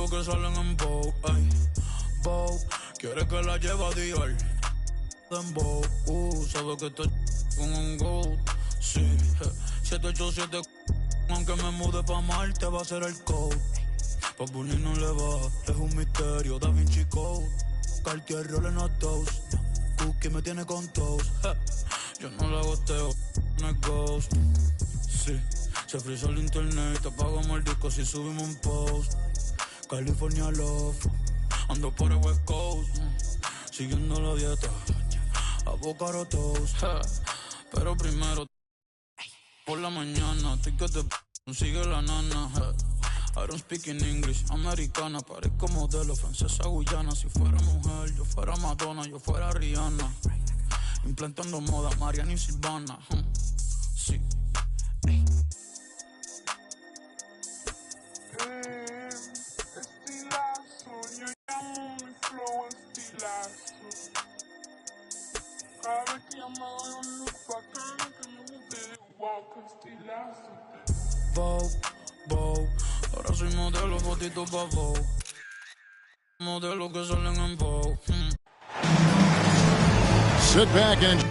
Modelo que salen en Vogue, ay, Vogue. Quiere que la lleve a Dior. Dembow, sabe que estoy con un GOAT. Sí, 787, aunque me mude pa' Marte va a ser el code. Pa' Bunny no le va, es un misterio, Da Vinci Code. Cartier Rolling a toast, Cookie me tiene con toast. Yo no la gosteo, no es ghost. Sí, se frizó el internet, te apagamos el disco si subimos un post. California Love, ando por el West Coast, siguiendo la dieta, avocado toast. Pero primero, por la mañana, ticket de sigue la nana. I don't speak in English, americana, parezco modelo, francesa, guyana. Si fuera mujer, yo fuera Madonna, yo fuera Rihanna. Implantando moda, Mariana y Silvana. Sí. Estilazo, yo llamo mi flow estilazo. Cada vez que yo me doy un look bacano, que me guste, wow, que estilazo. Vogue, Vogue, ahora soy modelo, fotito pa' Vogue. Modelo que salen en Vogue. Sit back and...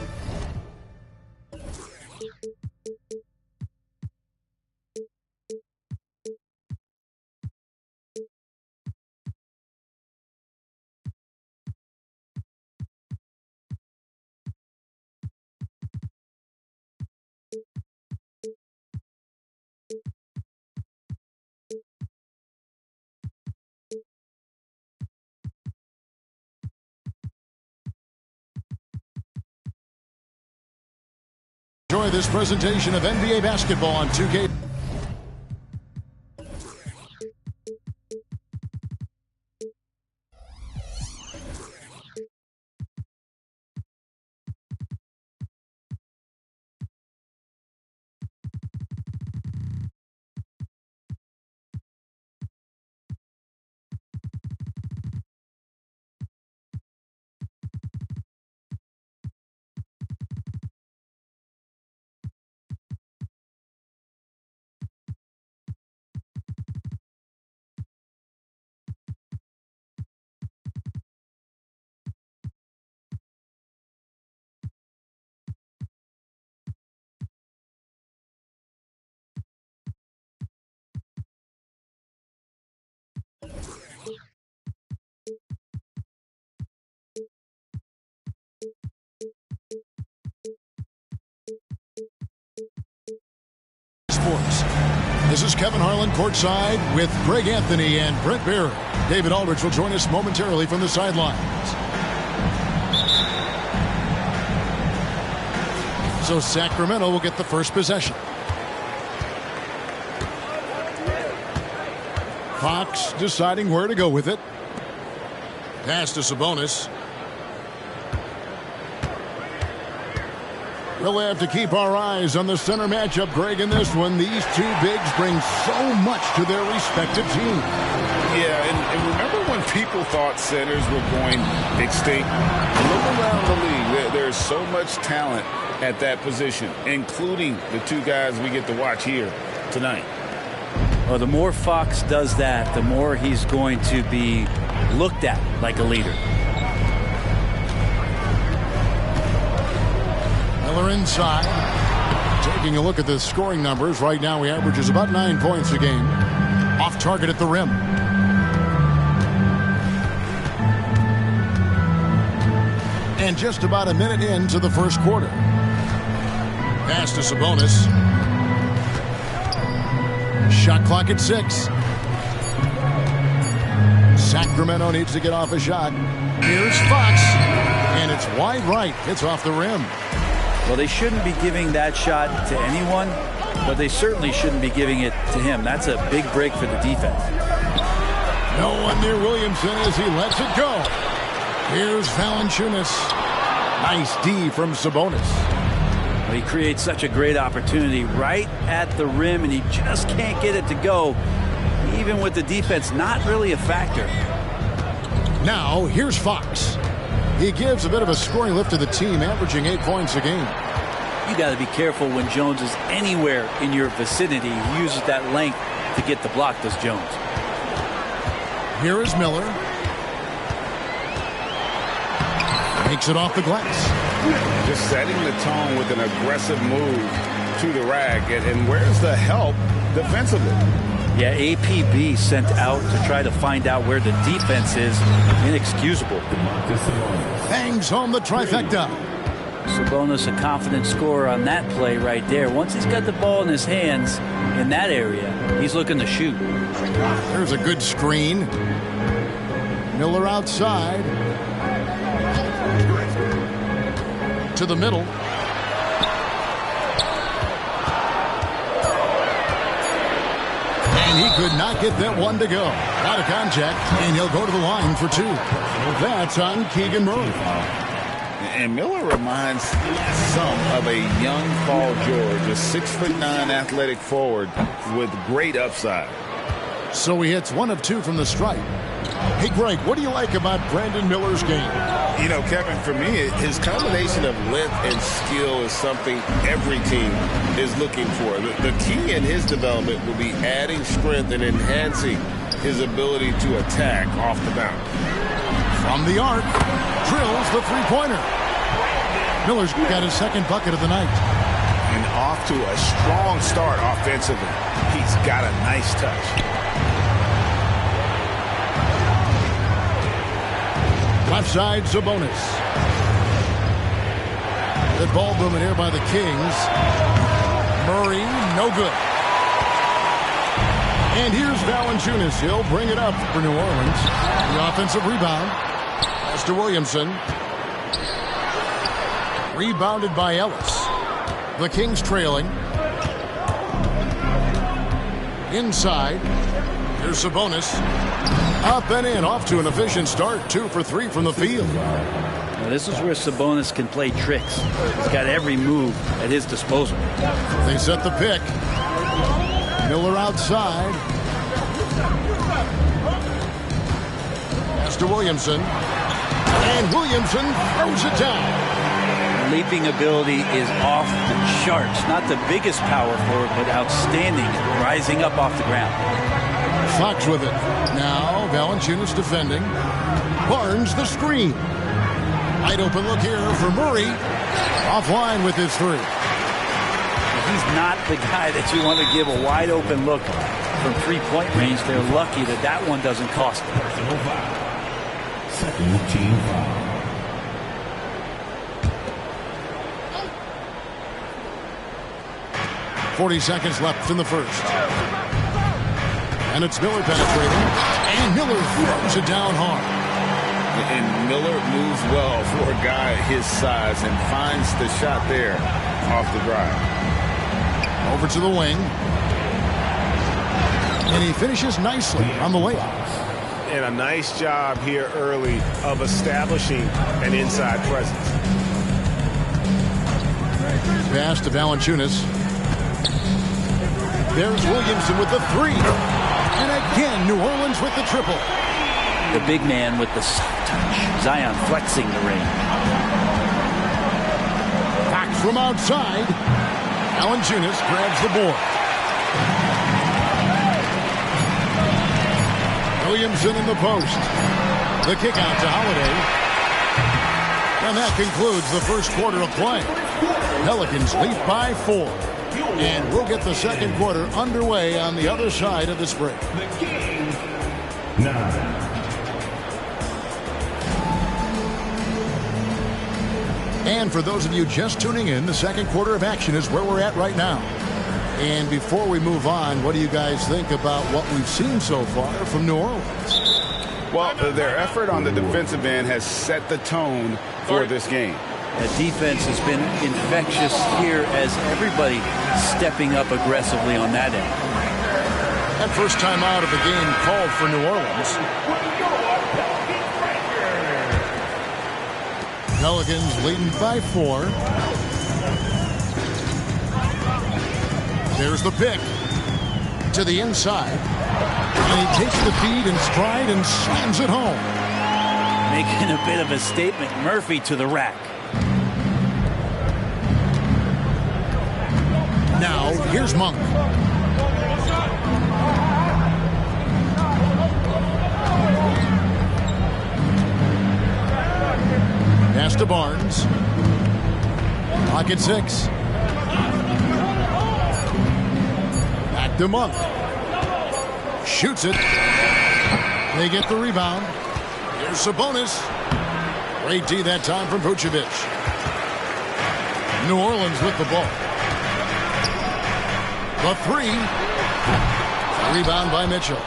Enjoy this presentation of NBA basketball on 2K. Sports. This is Kevin Harlan courtside with Greg Anthony and Brent Barry. David Aldridge will join us momentarily from the sidelines. So Sacramento will get the first possession. Fox deciding where to go with it. Pass to Sabonis. We'll have to keep our eyes on the center matchup, Greg, in this one. These two bigs bring so much to their respective teams. Yeah, and remember when people thought centers were going extinct? Look around the league. There's so much talent at that position, including the two guys we get to watch here tonight. Well, the more Fox does that, the more he's going to be looked at like a leader. Miller inside. Taking a look at the scoring numbers. Right now he averages about 9 points a game. Off target at the rim. And just about a minute into the first quarter. Pass to Sabonis. Shot clock at 6. Sacramento needs to get off a shot. Here's Fox. And it's wide right. It's off the rim. Well, they shouldn't be giving that shot to anyone, but they certainly shouldn't be giving it to him. That's a big break for the defense. No one near Williamson as he lets it go. Here's Valanciunas. Nice D from Sabonis. Well, he creates such a great opportunity right at the rim, and he just can't get it to go, even with the defense not really a factor. Now, here's Fox. He gives a bit of a scoring lift to the team, averaging 8 points a game. You got to be careful when Jones is anywhere in your vicinity. He uses that length to get the block, does Jones. Here is Miller. Makes it off the glass. Just setting the tone with an aggressive move to the rack. And where's the help defensively? Yeah, APB sent out to try to find out where the defense is. Inexcusable. Bangs home the trifecta. Sabonis a confident scorer on that play right there. Once he's got the ball in his hands in that area, he's looking to shoot. There's a good screen. Miller outside. To the middle. And he could not get that one to go. Out of contact, and he'll go to the line for two. That's on Keegan Murray. And Miller reminds some of a young Paul George, a 6'9" athletic forward with great upside. So he hits 1 of 2 from the stripe. Hey, Greg, what do you like about Brandon Miller's game? You know, Kevin, for me, his combination of length and skill is something every team is looking for. The key in his development will be adding strength and enhancing his ability to attack off the bounce. From the arc, drills the three-pointer. Miller's got his second bucket of the night. And off to a strong start offensively. He's got a nice touch. Left side, Sabonis. The ball movement here by the Kings. Murray, no good. And here's Valanciunas. He'll bring it up for New Orleans. The offensive rebound. Pass to Williamson. Rebounded by Ellis. The Kings trailing. Inside. Here's Sabonis. Up and in, off to an efficient start. 2 for 3 from the field. Now this is where Sabonis can play tricks. He's got every move at his disposal. They set the pick. Miller outside. Pass to Williamson. And Williamson throws it down. Leaping ability is off the charts. Not the biggest power forward, but outstanding, rising up off the ground. Fox with it. Now Valanciunas defending. Barnes the screen. Wide open look here for Murray. Offline with his three. He's not the guy that you want to give a wide open look from three-point range. They're lucky that that one doesn't cost them. Second team foul. 40 seconds left in the first. And it's Miller penetrating. And Miller throws it down hard. And Miller moves well for a guy his size and finds the shot there off the drive. Over to the wing. And he finishes nicely on the layup. And a nice job here early of establishing an inside presence. Pass to Valanciunas. There's Williamson with the three. And again, New Orleans with the triple. The big man with the soft touch. Zion flexing the ring. Fox from outside. Valanciunas grabs the board. Williamson in the post. The kick out to Holiday. And that concludes the first quarter of play. Pelicans lead by 4. And we'll get the second quarter underway on the other side of this break. The game 9. And for those of you just tuning in, the second quarter of action is where we're at right now. And before we move on, what do you guys think about what we've seen so far from New Orleans? Well, their effort on the defensive end has set the tone for this game. The defense has been infectious here as everybody stepping up aggressively on that end. That first time out of the game called for New Orleans. Pelicans leading by 4. There's the pick to the inside. And he takes the feed in stride and slams it home. Making a bit of a statement. Murphy to the rack. Now, here's Monk. to Barnes. Pocket 6. Back to Monk. Shoots it. They get the rebound. Here's Sabonis. Great D that time from Vucevic. New Orleans with the ball. The 3. Rebound by Mitchell.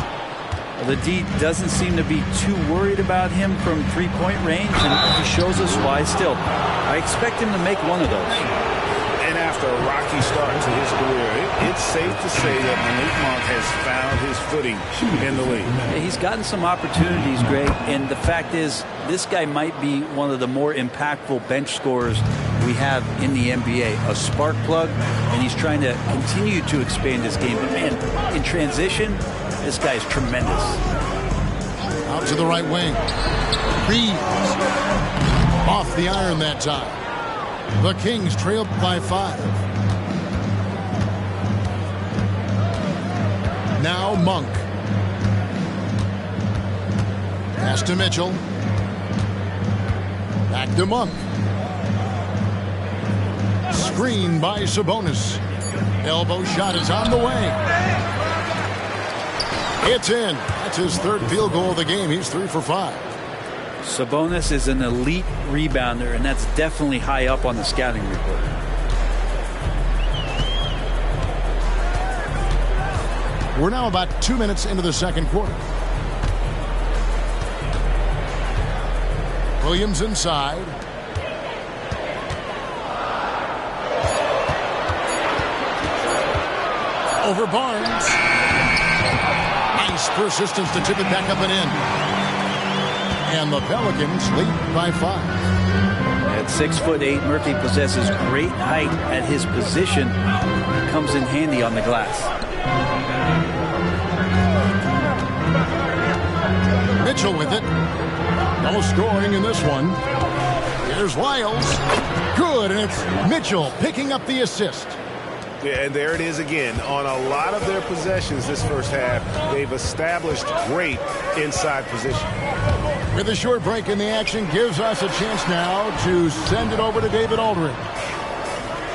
Well, the D doesn't seem to be too worried about him from three-point range, and he shows us why still. I expect him to make one of those. And after a rocky start to his career, it's safe to say that Malik Monk has found his footing in the league. Yeah, he's gotten some opportunities, Greg, and the fact is this guy might be one of the more impactful bench scorers we have in the NBA. A spark plug, and he's trying to continue to expand his game. But, man, in transition, this guy is tremendous. Out to the right wing. Reeves. Off the iron that time. The Kings trailed by 5. Now Monk. Pass to Mitchell. Back to Monk. Screen by Sabonis. Elbow shot is on the way. It's in. That's his third field goal of the game. He's 3 for 5. Sabonis is an elite rebounder, and that's definitely high up on the scouting report. We're now about 2 minutes into the second quarter. Williams inside. Over Barnes. Nice persistence to tip it back up and in. And the Pelicans lead by 5. At 6'8", Murphy possesses great height at his position. Comes in handy on the glass. Mitchell with it. No scoring in this one. Here's Lyles. Good, and it's Mitchell picking up the assist. Yeah, and there it is again. On a lot of their possessions this first half, they've established great inside position. With a short break in the action, gives us a chance now to send it over to David Aldridge.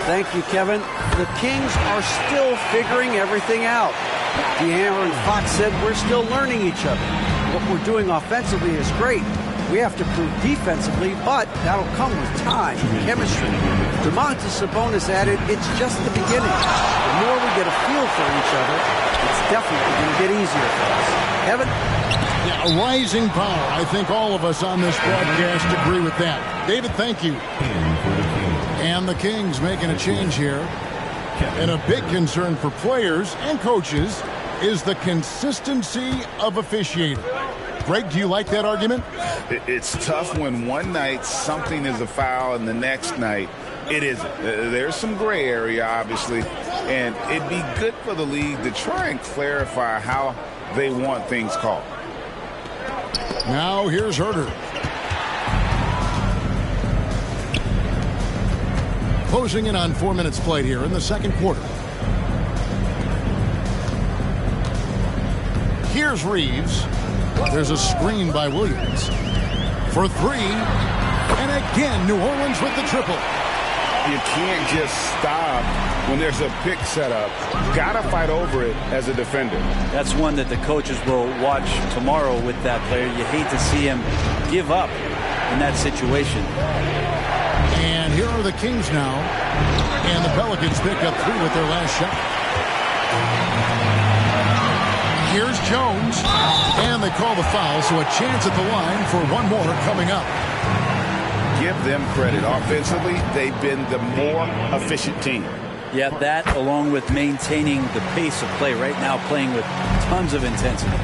Thank you, Kevin. The Kings are still figuring everything out. De'Aaron and Fox said we're still learning each other. What we're doing offensively is great. We have to prove defensively, but that'll come with time and chemistry. Domantas Sabonis added, it's just the beginning. The more we get a feel for each other, it's definitely going to get easier for us. Kevin? Yeah, a rising power. I think all of us on this broadcast agree with that. David, thank you. And the Kings making a change here. And a big concern for players and coaches is the consistency of officiating. Greg, do you like that argument? It's tough when one night something is a foul and the next night it isn't. There's some gray area, obviously, and it'd be good for the league to try and clarify how they want things called. Now here's Herter. Closing in on 4 minutes played here in the second quarter. Here's Reeves. There's a screen by Williams. For 3. And again, New Orleans with the triple. You can't just stop when there's a pick set up. Got to fight over it as a defender. That's one that the coaches will watch tomorrow with that player. You hate to see him give up in that situation. And here are the Kings now. And the Pelicans pick up 3 with their last shot. Here's Jones. And they call the foul, so a chance at the line for one more coming up. Give them credit. Offensively, they've been the more efficient team. Yeah, that along with maintaining the pace of play right now, playing with tons of intensity.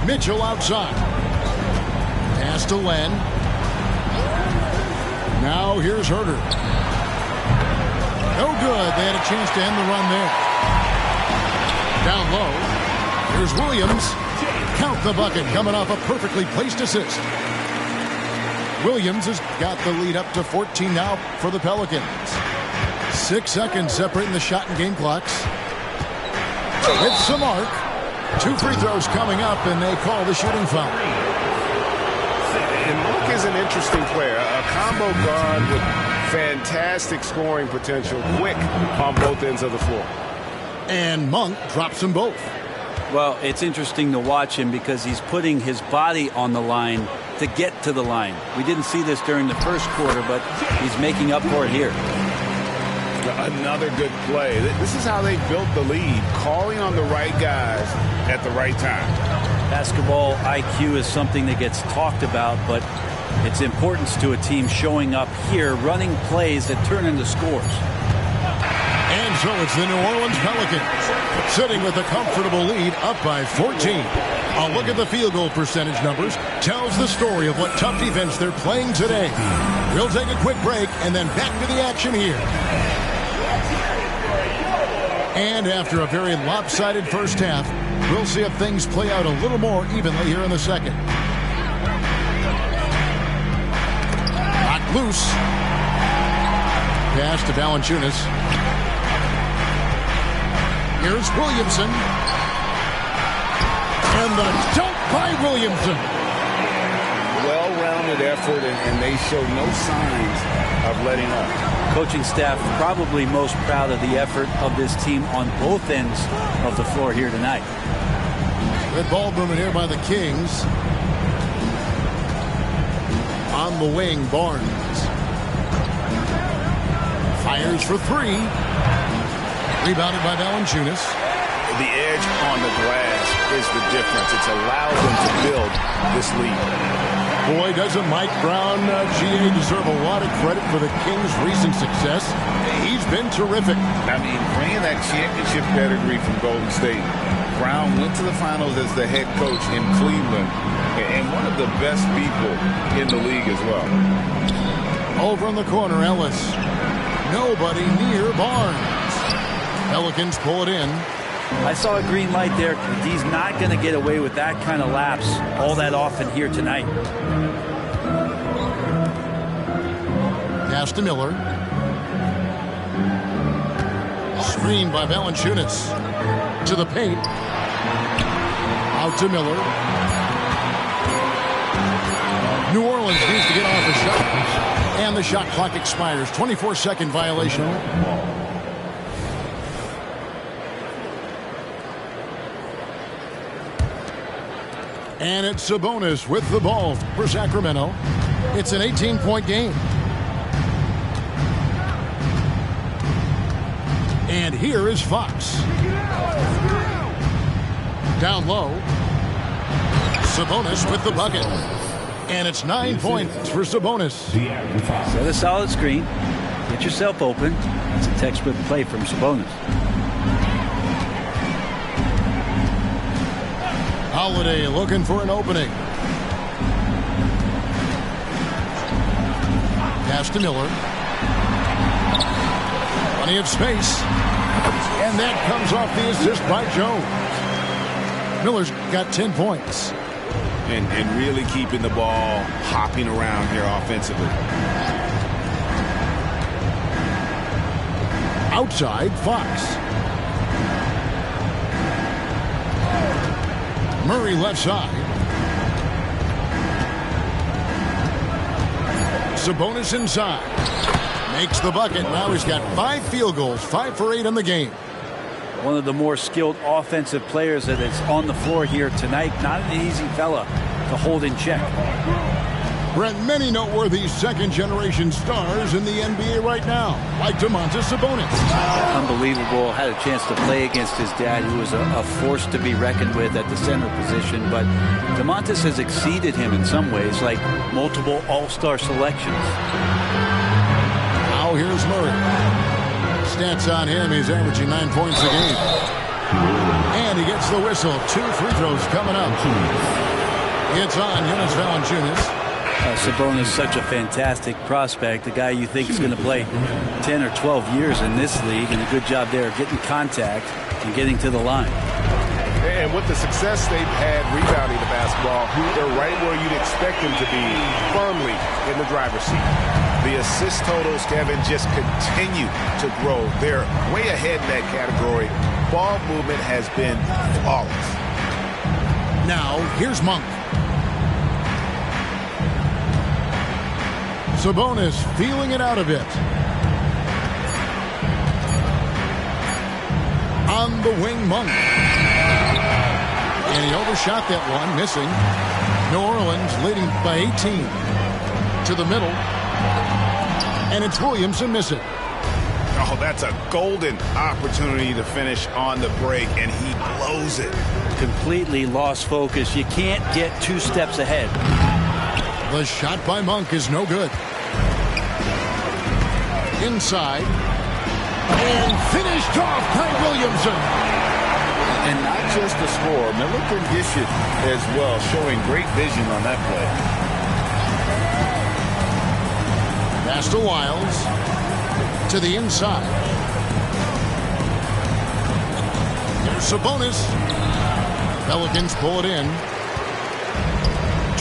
Mitchell outside. Pass to Len. Now here's Herter. No good. They had a chance to end the run there. Down low. Here's Williams. Count the bucket coming off a perfectly placed assist. Williams has got the lead up to 14 now for the Pelicans. 6 seconds separating the shot and game clocks. It's the mark. 2 free throws coming up, and they call the shooting foul. is an interesting player, a combo guard with fantastic scoring potential, quick on both ends of the floor. And Monk drops them both. Well, it's interesting to watch him because he's putting his body on the line to get to the line. We didn't see this during the first quarter, but he's making up for it here. Another good play. This is how they built the lead, calling on the right guys at the right time. Basketball IQ is something that gets talked about, but its importance to a team showing up here, running plays that turn into scores. And so it's the New Orleans Pelicans sitting with a comfortable lead up by 14. A look at the field goal percentage numbers tells the story of what tough defense they're playing today. We'll take a quick break and then back to the action here. And after a very lopsided first half, we'll see if things play out a little more evenly here in the second. Knocked loose. Pass to Valanciunas. Here's Williamson. And the dunk by Williamson. Well-rounded effort, and they show no signs of letting up. Coaching staff probably most proud of the effort of this team on both ends of the floor here tonight. Good ball movement here by the Kings. On the wing, Barnes. Fires for three. Rebounded by Valanciunas. The edge on the glass is the difference. It's allowed them to build this lead. Boy, doesn't Mike Brown, GA, deserve a lot of credit for the Kings' recent success. He's been terrific. I mean, bringing that championship pedigree from Golden State. Brown went to the finals as the head coach in Cleveland, and one of the best people in the league as well. Over in the corner, Ellis. Nobody near Barnes. Pelicans pull it in. I saw a green light there. He's not going to get away with that kind of lapse all that often here tonight. Pass to Miller. Screen by Valanciunas. To the paint. Out to Miller. New Orleans needs to get off a shot. And the shot clock expires. 24-second violation. And it's Sabonis with the ball for Sacramento. It's an 18-point game. And here is Fox. Down low. Sabonis with the bucket. And it's 9 points for Sabonis. Set a solid screen. Get yourself open. It's a textbook play from Sabonis. Holiday looking for an opening. Pass to Miller. Plenty of space. And that comes off the assist by Jones. Miller's got 10 points. And really keeping the ball hopping around here offensively. Outside, Fox. Murray left side. Sabonis inside. Makes the bucket. Now he's got 5 field goals, 5 for 8 in the game. One of the more skilled offensive players that is on the floor here tonight. Not an easy fella to hold in check. Brent, many noteworthy second-generation stars in the NBA right now, like Domantas Sabonis. Unbelievable. Had a chance to play against his dad, who was a force to be reckoned with at the center position. But Domantas has exceeded him in some ways, like multiple all-star selections. Now here's Murray. Stats on him, he's averaging 9 points a game. And he gets the whistle. 2 free throws coming up. It's on Jonas Valanciunas. Sabonis, such a fantastic prospect, a guy you think is going to play 10 or 12 years in this league, and a good job there of getting contact and getting to the line. And with the success they've had rebounding the basketball, they're right where you'd expect them to be, firmly in the driver's seat. The assist totals, Kevin, just continue to grow. They're way ahead in that category. Ball movement has been flawless. Now, here's Monk. Sabonis feeling it out a bit. On the wing, Monk. And he overshot that one, missing. New Orleans leading by 18. To the middle. And it's Williamson missing. Oh, that's a golden opportunity to finish on the break, and he blows it. Completely lost focus. You can't get 2 steps ahead. The shot by Monk is no good. Inside. And finished off by Williamson. And not just the score. Miller can dish it as well, showing great vision on that play. Pass to Wiles. To the inside. Here's Sabonis. Pelicans pull it in.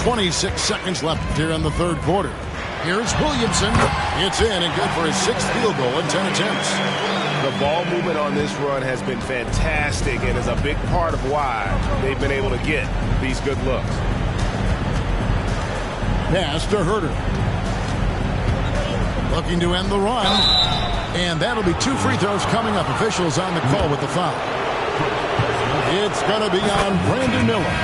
26 seconds left here in the third quarter. Here's Williamson. It's in and good for his 6th field goal in 10 attempts. The ball movement on this run has been fantastic and is a big part of why they've been able to get these good looks. Pass to Herter. Looking to end the run. And that'll be 2 free throws coming up. Officials on the call with the foul. It's going to be on Brandon Miller.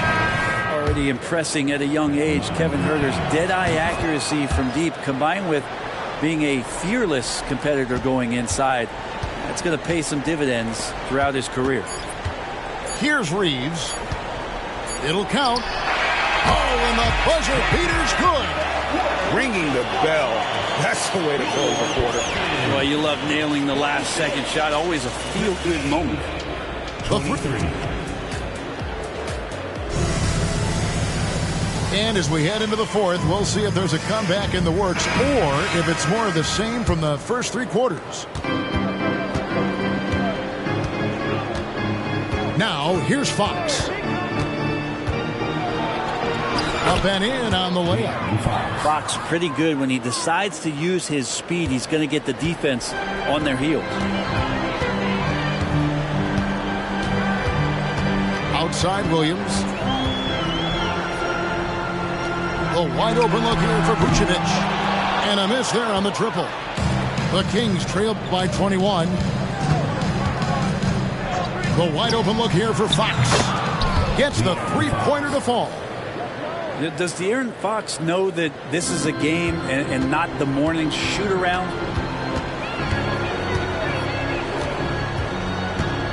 Already impressing at a young age. Kevin Herter's dead-eye accuracy from deep, combined with being a fearless competitor going inside. That's going to pay some dividends throughout his career. Here's Reeves. It'll count. Oh, and the buzzer beater's good. Ringing the bell. That's the way to close the quarter. Well, you love nailing the last second shot. Always a feel-good moment. 23. And as we head into the fourth, we'll see if there's a comeback in the works or if it's more of the same from the first 3 quarters. Now, here's Fox. Up and in on the layup. Fox pretty good when he decides to use his speed. He's going to get the defense on their heels. Outside Williams. A wide open look here for Vucevic. And a miss there on the triple. The Kings trail by 21. The wide open look here for Fox. Gets the 3-pointer to fall. Does De'Aaron Fox know that this is a game and not the morning shoot-around?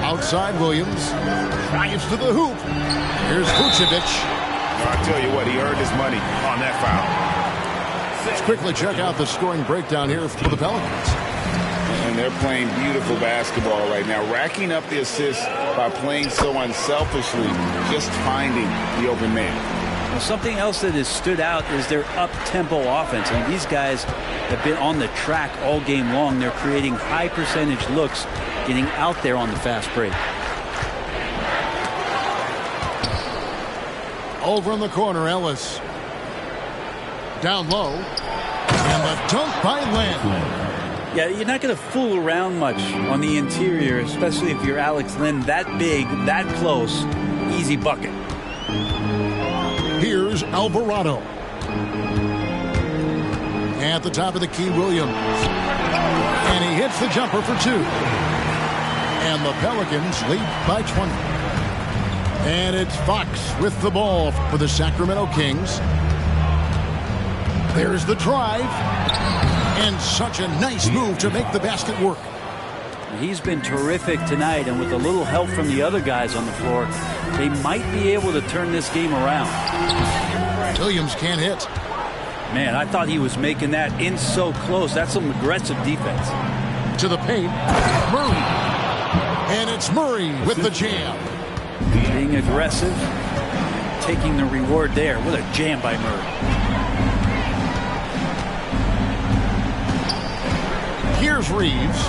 Outside Williams. Drives to the hoop. Here's Vucevic. I tell you what, he earned his money on that foul. Let's quickly check out the scoring breakdown here for the Pelicans. And they're playing beautiful basketball right now, racking up the assists by playing so unselfishly, just finding the open man. Well, something else that has stood out is their up-tempo offense. And these guys have been on the track all game long. They're creating high-percentage looks, getting out there on the fast break. Over in the corner, Ellis. Down low. And the dunk by Lamb. Yeah, you're not going to fool around much on the interior, especially if you're Alex Len, that big, that close, easy bucket. Here's Alvarado. At the top of the key, Williams. And he hits the jumper for 2. And the Pelicans lead by 20. And it's Fox with the ball for the Sacramento Kings. There's the drive. And such a nice move to make the basket work. He's been terrific tonight, and with a little help from the other guys on the floor, they might be able to turn this game around. Williams can't hit. Man, I thought he was making that in so close. That's some aggressive defense. To the paint, Murray. And it's Murray with the jam. Being aggressive, taking the reward there. What a jam by Murray. Here's Reeves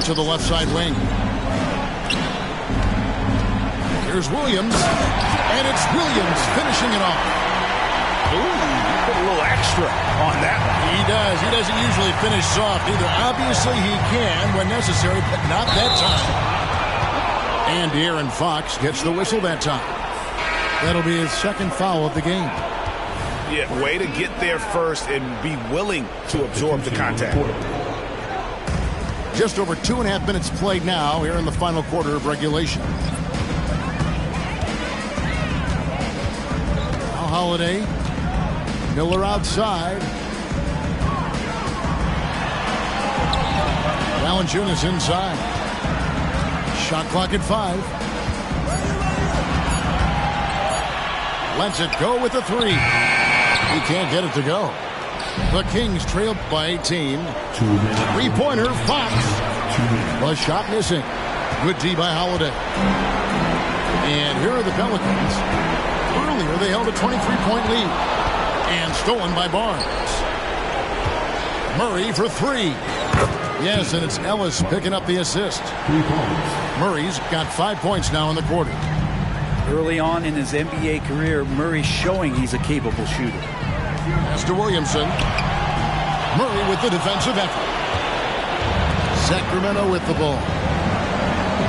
to the left side wing. Here's Williams, and it's Williams finishing it off. Ooh, put a little extra on that one. He does. He doesn't usually finish soft either. Obviously, he can when necessary, but not that time. And De'Aaron Fox gets the whistle that time. That'll be his 2nd foul of the game. Yeah, way to get there first and be willing to absorb the contact. Just over 2.5 minutes played now here in the final quarter of regulation. Now Holiday. Miller outside. Valanciunas inside. Shot clock at 5. Lets it go with a 3. He can't get it to go. The Kings trailed by 18. Three-pointer, Fox. The shot missing. Good D by Holiday. And here are the Pelicans. Earlier, they held a 23-point lead. And stolen by Barnes. Murray for 3. Yes, and it's Ellis picking up the assist. Murray's got 5 points now in the quarter. Early on in his NBA career, Murray's showing he's a capable shooter. Pass to Williamson. Murray with the defensive effort. Sacramento with the ball.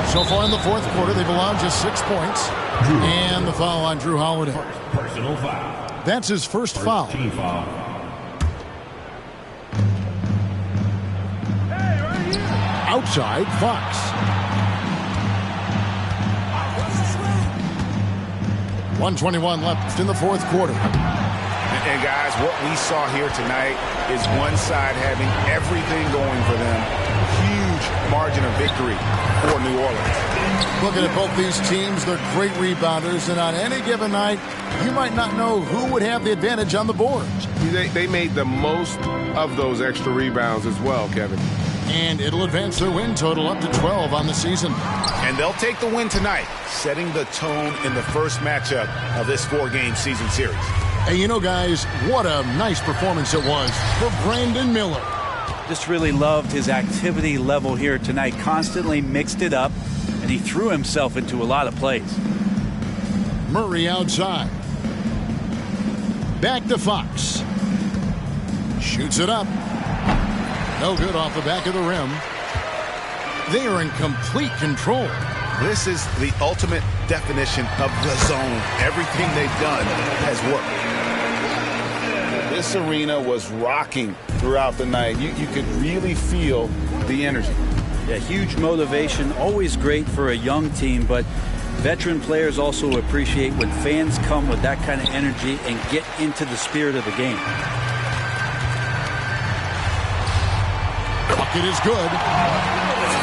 So far in the fourth quarter, they've allowed just 6 points. And the foul on Drew Holiday. Personal foul. That's his first foul. Team foul. Outside, Fox. .121 left in the fourth quarter. And guys, what we saw here tonight is one side having everything going for them. Huge margin of victory for New Orleans. Looking at both these teams, they're great rebounders, and on any given night, you might not know who would have the advantage on the boards. They made the most of those extra rebounds as well, Kevin. And it'll advance their win total up to 12 on the season. And they'll take the win tonight, setting the tone in the first matchup of this 4-game season series. Hey, you know, guys, what a nice performance it was for Brandon Miller. Just really loved his activity level here tonight. Constantly mixed it up, and he threw himself into a lot of plays. Murray outside. Back to Fox. Shoots it up. No good off the back of the rim. They are in complete control. This is the ultimate definition of the zone. Everything they've done has worked. This arena was rocking throughout the night. You could really feel the energy. Yeah, huge motivation, always great for a young team, but veteran players also appreciate when fans come with that kind of energy and get into the spirit of the game. Bucket is good.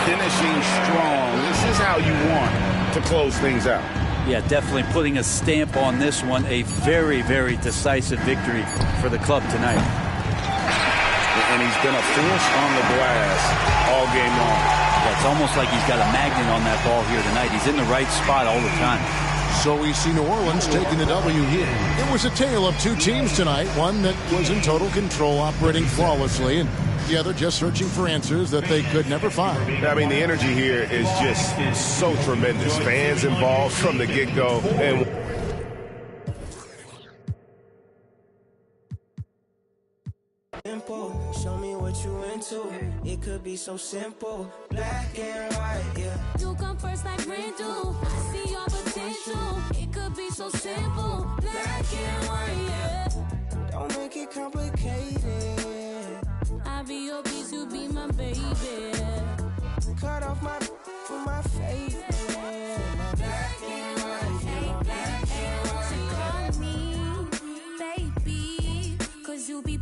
Finishing strong. This is how you want to close things out. Yeah, definitely putting a stamp on this one. A very, very decisive victory for the club tonight. And he's been a force on the glass all game long. Yeah, it's almost like he's got a magnet on that ball here tonight. He's in the right spot all the time. So we see New Orleans taking the W here. It was a tale of two teams tonight. One that was in total control, operating flawlessly, and the other just searching for answers that they could never find. I mean, the energy here is just so tremendous. Fans involved from the get-go. And show me what you into. It could be so simple. Black and white, yeah. You come first like rain do. I see your potential. It could be so simple. Black and white, yeah. Don't make it complicated. I be your piece, you be my baby. Cut off my for my face. Black and white, yeah. Black and white. So call me baby, 'cause you be